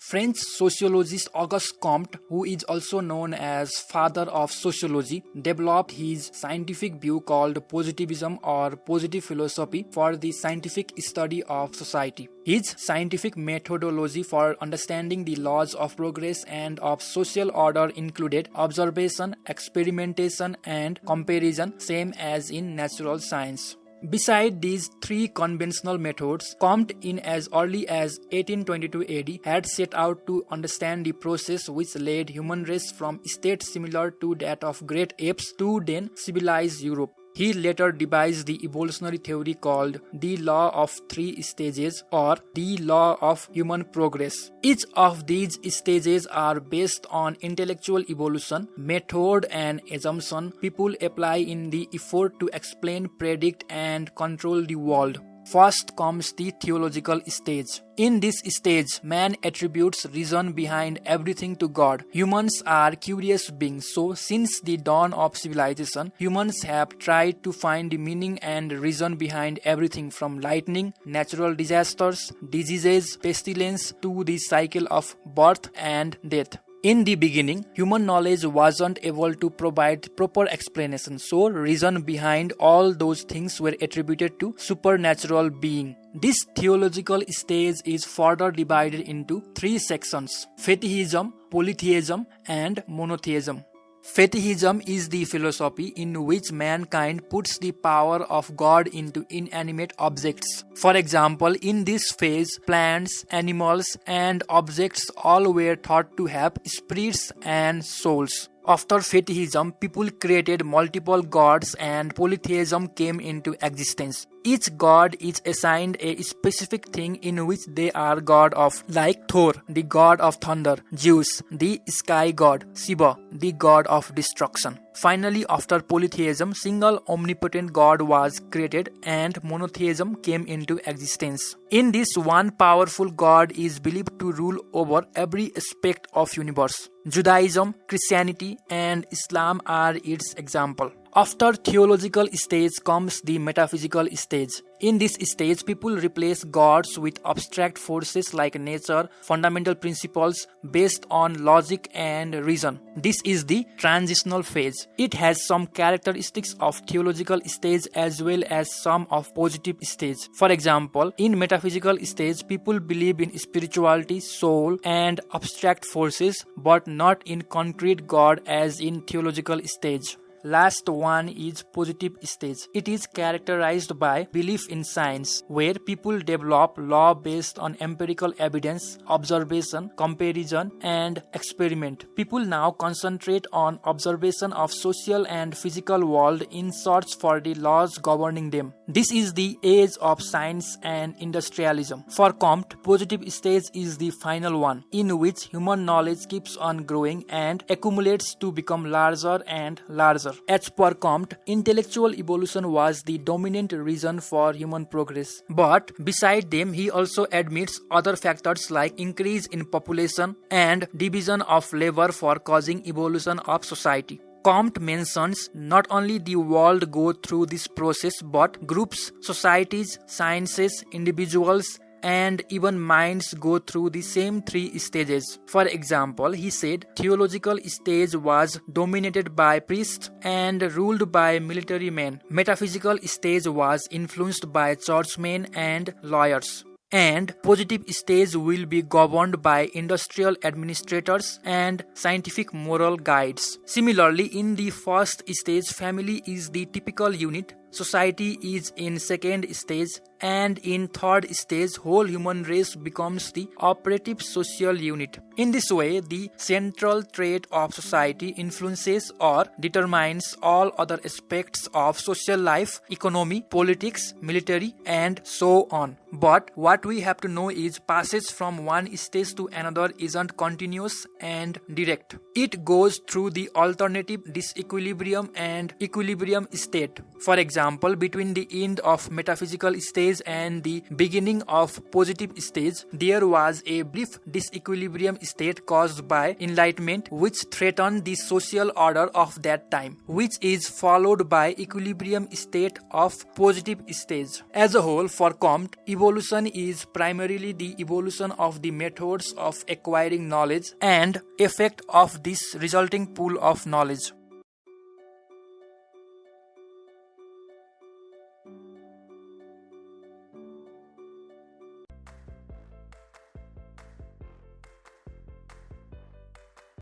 French sociologist Auguste Comte, who is also known as father of sociology, developed his scientific view called positivism or positive philosophy for the scientific study of society. His scientific methodology for understanding the laws of progress and of social order included observation, experimentation, and comparison, same as in natural science. Beside these three conventional methods, Comte in as early as 1822 AD had set out to understand the process which led human race from a state similar to that of great apes to then civilized Europe. He later devised the evolutionary theory called the law of three stages or the law of human progress. Each of these stages are based on intellectual evolution, method and assumption people apply in the effort to explain, predict and control the world. First comes the theological stage. In this stage, man attributes reason behind everything to God. Humans are curious beings, so since the dawn of civilization, humans have tried to find the meaning and reason behind everything from lightning, natural disasters, diseases, pestilence to the cycle of birth and death. In the beginning, human knowledge wasn't able to provide proper explanation, so reason behind all those things were attributed to supernatural being. This theological stage is further divided into three sections: Fetihism, Polytheism, and Monotheism. Fetihism is the philosophy in which mankind puts the power of God into inanimate objects. For example, in this phase, plants, animals, and objects all were thought to have spirits and souls. After Fetihism, people created multiple gods and polytheism came into existence. Each god is assigned a specific thing in which they are god of, like Thor, the god of thunder, Zeus, the sky god, Shiva, the god of destruction. Finally, after polytheism, single omnipotent god was created and monotheism came into existence. In this, one powerful god is believed to rule over every aspect of universe. Judaism, Christianity, and Islam are its example. After theological stage comes the metaphysical stage. In this stage, people replace gods with abstract forces like nature, fundamental principles based on logic and reason. This is the transitional phase. It has some characteristics of theological stage as well as some of positive stage. For example, in metaphysical stage, people believe in spirituality, soul, and abstract forces, but not in concrete God as in theological stage. Last one is positive stage. It is characterized by belief in science, where people develop law based on empirical evidence, observation, comparison, and experiment. People now concentrate on observation of social and physical world in search for the laws governing them. This is the age of science and industrialism. For Comte, positive stage is the final one, in which human knowledge keeps on growing and accumulates to become larger and larger. As per Comte, intellectual evolution was the dominant reason for human progress. But beside them, he also admits other factors like increase in population and division of labor for causing evolution of society. Comte mentions not only the world go through this process, but groups, societies, sciences, individuals, and even minds go through the same three stages. For example, he said theological stage was dominated by priests and ruled by military men. Metaphysical stage was influenced by churchmen and lawyers. And positive stage will be governed by industrial administrators and scientific moral guides. Similarly, in the first stage, family is the typical unit, society is in second stage, and in third stage, whole human race becomes the operative social unit. In this way, the central trait of society influences or determines all other aspects of social life, economy, politics, military, and so on. But what we have to know is passage from one stage to another isn't continuous and direct. It goes through the alternative disequilibrium and equilibrium state. For example, between the end of metaphysical stage and the beginning of positive stage, there was a brief disequilibrium state caused by enlightenment which threatened the social order of that time, which is followed by equilibrium state of positive stage. As a whole, for Comte, evolution is primarily the evolution of the methods of acquiring knowledge and effect of this resulting pool of knowledge.